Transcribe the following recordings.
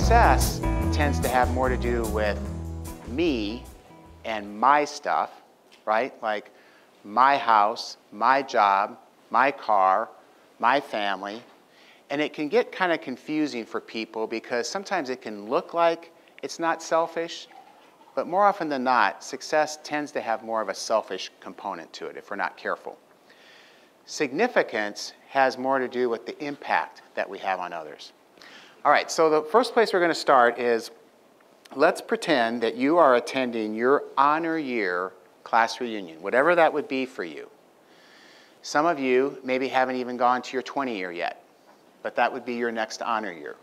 success tends to have more to do with me and my stuff, right? Like my house, my job, my car, my family. And it can get kind of confusing for people because sometimes it can look like it's not selfish, but more often than not, success tends to have more of a selfish component to it if we're not careful. Significance has more to do with the impact that we have on others. All right, so the first place we're going to start is, let's pretend that you are attending your honor year class reunion, whatever that would be for you. Some of you maybe haven't even gone to your 20 year yet, but that would be your next honor year.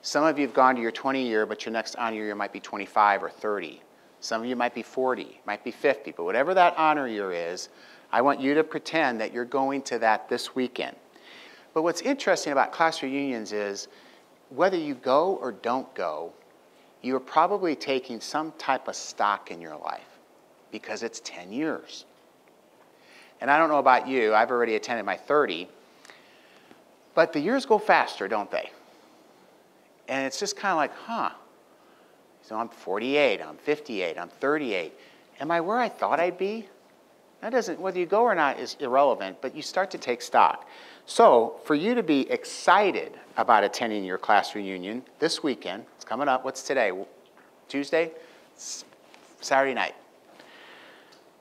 Some of you have gone to your 20 year, but your next honor year might be 25 or 30. Some of you might be 40, might be 50, but whatever that honor year is, I want you to pretend that you're going to that this weekend. But what's interesting about class reunions is whether you go or don't go, you're probably taking some type of stock in your life because it's 10 years. And I don't know about you, I've already attended my 30, but the years go faster, don't they? And it's just kind of like, huh. So I'm 48, I'm 58, I'm 38. Am I where I thought I'd be? That doesn't, whether you go or not is irrelevant, but you start to take stock. So for you to be excited about attending your class reunion this weekend, it's coming up, what's today? Tuesday? It's Saturday night.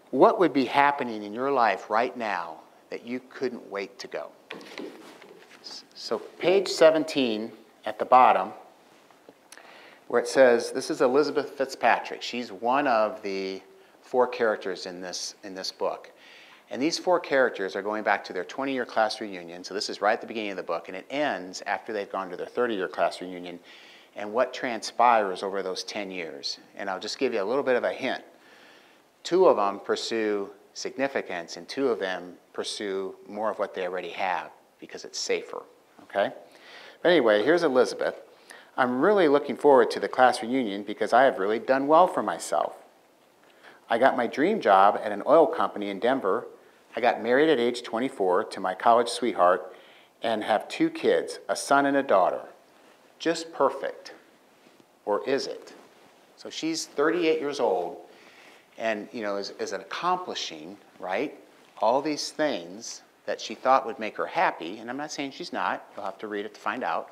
What would be happening in your life right now that you couldn't wait to go? So page 17 at the bottom, where it says, this is Elizabeth Fitzpatrick. She's one of the 4 characters in this book. And these 4 characters are going back to their 20-year class reunion. So this is right at the beginning of the book, and it ends after they've gone to their 30-year class reunion and what transpires over those 10 years. And I'll just give you a little bit of a hint. 2 of them pursue significance, and 2 of them pursue more of what they already have because it's safer, okay? But anyway, here's Elizabeth. I'm really looking forward to the class reunion because I have really done well for myself. I got my dream job at an oil company in Denver. I got married at age 24 to my college sweetheart and have 2 kids, a son and a daughter. Just perfect. Or is it? So she's 38 years old and, you know, is accomplishing, right, all these things that she thought would make her happy. And I'm not saying she's not. You'll have to read it to find out.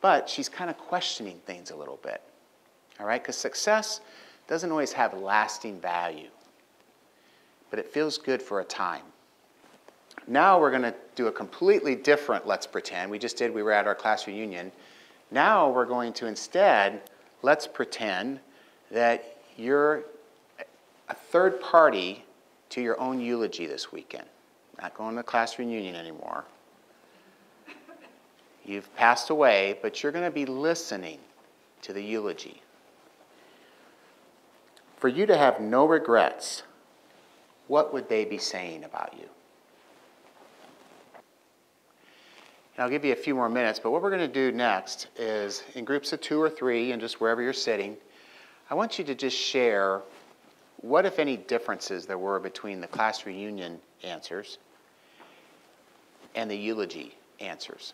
But she's kind of questioning things a little bit. All right? Because success doesn't always have lasting value, but it feels good for a time. Now we're going to do a completely different let's pretend. We were at our class reunion. Now we're going to instead, let's pretend that you're a third party to your own eulogy this weekend. Not going to the class reunion anymore. You've passed away, but you're going to be listening to the eulogy. For you to have no regrets, what would they be saying about you? And I'll give you a few more minutes, but what we're going to do next is, in groups of 2 or 3, and just wherever you're sitting, I want you to just share what, if any, differences there were between the class reunion answers and the eulogy answers.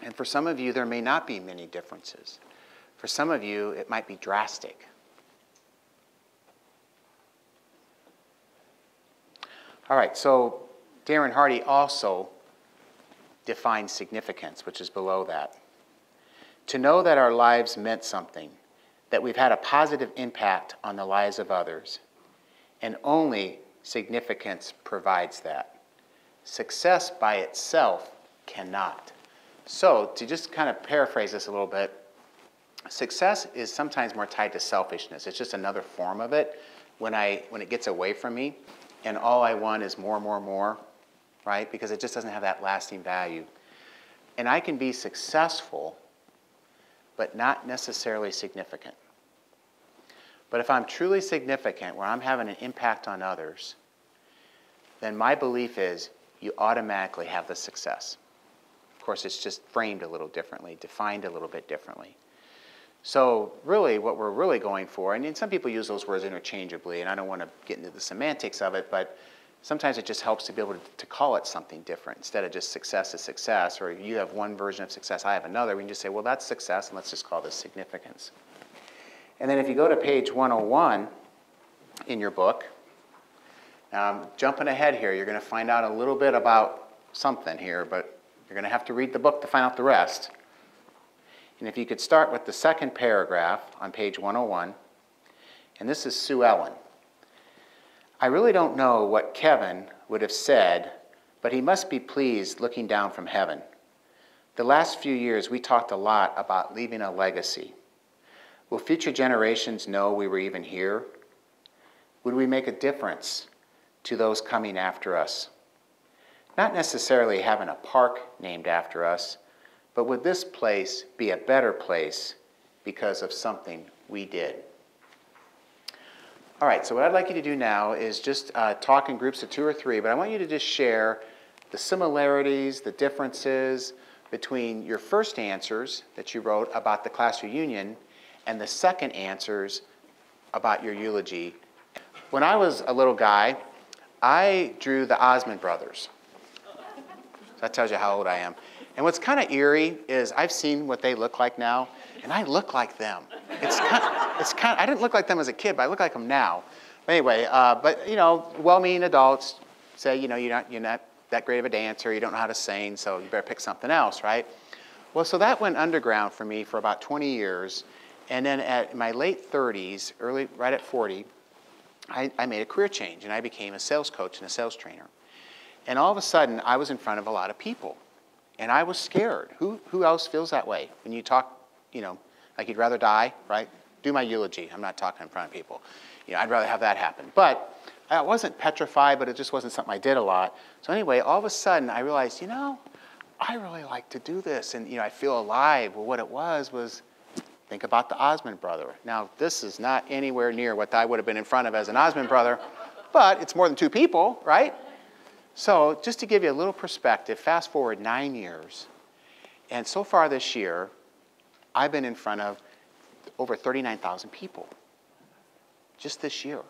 And for some of you, there may not be many differences. For some of you, it might be drastic. All right, so Darren Hardy also defines significance, which is below that. To know that our lives meant something, that we've had a positive impact on the lives of others, and only significance provides that. Success by itself cannot. So, to just kind of paraphrase this a little bit, success is sometimes more tied to selfishness. It's just another form of it when it gets away from me. And all I want is more, right? Because it just doesn't have that lasting value. And I can be successful, but not necessarily significant. But if I'm truly significant, where I'm having an impact on others, then my belief is you automatically have the success. Of course, it's just framed a little differently, defined a little bit differently. So really, what we're really going for, and some people use those words interchangeably, and I don't want to get into the semantics of it, but sometimes it just helps to be able to call it something different instead of just success is success, or you have one version of success, I have another. We can just say, well, that's success, and let's just call this significance. And then if you go to page 101 in your book, jumping ahead here, you're going to find out a little bit about something here, but you're going to have to read the book to find out the rest. And if you could start with the second paragraph on page 101, and this is Sue Ellen. I really don't know what Kevin would have said, but he must be pleased looking down from heaven. The last few years, we talked a lot about leaving a legacy. Will future generations know we were even here? Would we make a difference to those coming after us? Not necessarily having a park named after us, but would this place be a better place because of something we did? All right, so what I'd like you to do now is just talk in groups of 2 or 3, but I want you to just share the similarities, the differences between your first answers that you wrote about the class reunion and the second answers about your eulogy. When I was a little guy, I drew the Osmond brothers. So that tells you how old I am. And what's kind of eerie is I've seen what they look like now, and I look like them. I didn't look like them as a kid, but I look like them now. But anyway, well-meaning adults say, you're not that great of a dancer, you don't know how to sing, so you better pick something else, right? Well, so that went underground for me for about 20 years, and then at my late 30s, right at 40, I made a career change, and I became a sales coach and a sales trainer. And all of a sudden, I was in front of a lot of people, and I was scared. Who else feels that way? When you talk, like you'd rather die, right? Do my eulogy. I'm not talking in front of people. I'd rather have that happen. But I wasn't petrified, but it just wasn't something I did a lot. So anyway, all of a sudden, I realized, I really like to do this, and I feel alive. Well, what it was think about the Osmond brother. Now, this is not anywhere near what I would have been in front of as an Osmond brother, but it's more than 2 people, right? So just to give you a little perspective, fast forward 9 years, and so far this year, I've been in front of over 39,000 people, just this year.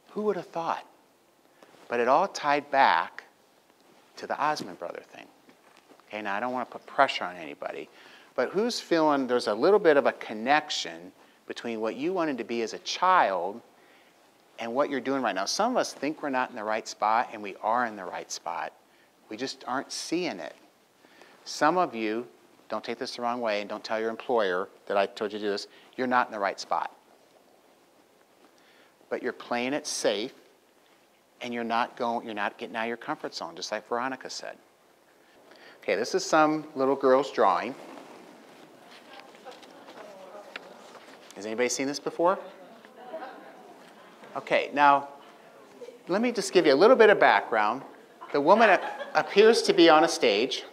Who would have thought? But it all tied back to the Osmond brother thing. Okay, now I don't want to put pressure on anybody, but who's feeling there's a little bit of a connection between what you wanted to be as a child and what you're doing right now? Some of us think we're not in the right spot, and we are in the right spot. We just aren't seeing it. Some of you, don't take this the wrong way, and don't tell your employer that I told you to do this, you're not in the right spot. But you're playing it safe, and you're not getting out of your comfort zone, just like Veronica said. Okay, this is some little girl's drawing. Has anybody seen this before? Okay, now, let me just give you a little bit of background. The woman appears to be on a stage,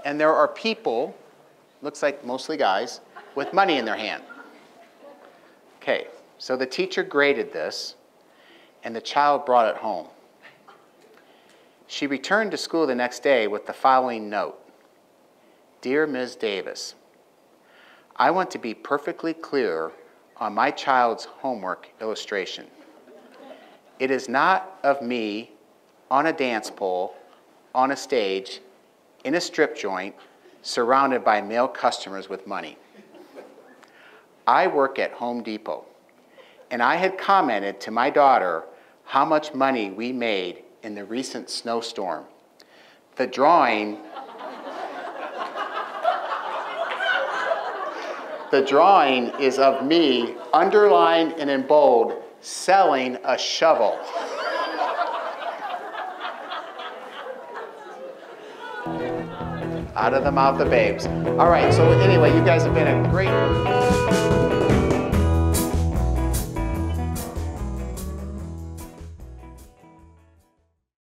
and there are people, looks like mostly guys, with money in their hand. Okay, so the teacher graded this, and the child brought it home. She returned to school the next day with the following note. Dear Ms. Davis, I want to be perfectly clear on my child's homework illustration. It is not of me on a dance pole, on a stage, in a strip joint, surrounded by male customers with money. I work at Home Depot, and I had commented to my daughter how much money we made in the recent snowstorm. The drawing is of me, underlined and in bold, selling a shovel. Out of the mouth of babes. All right, so anyway, you guys have been a great...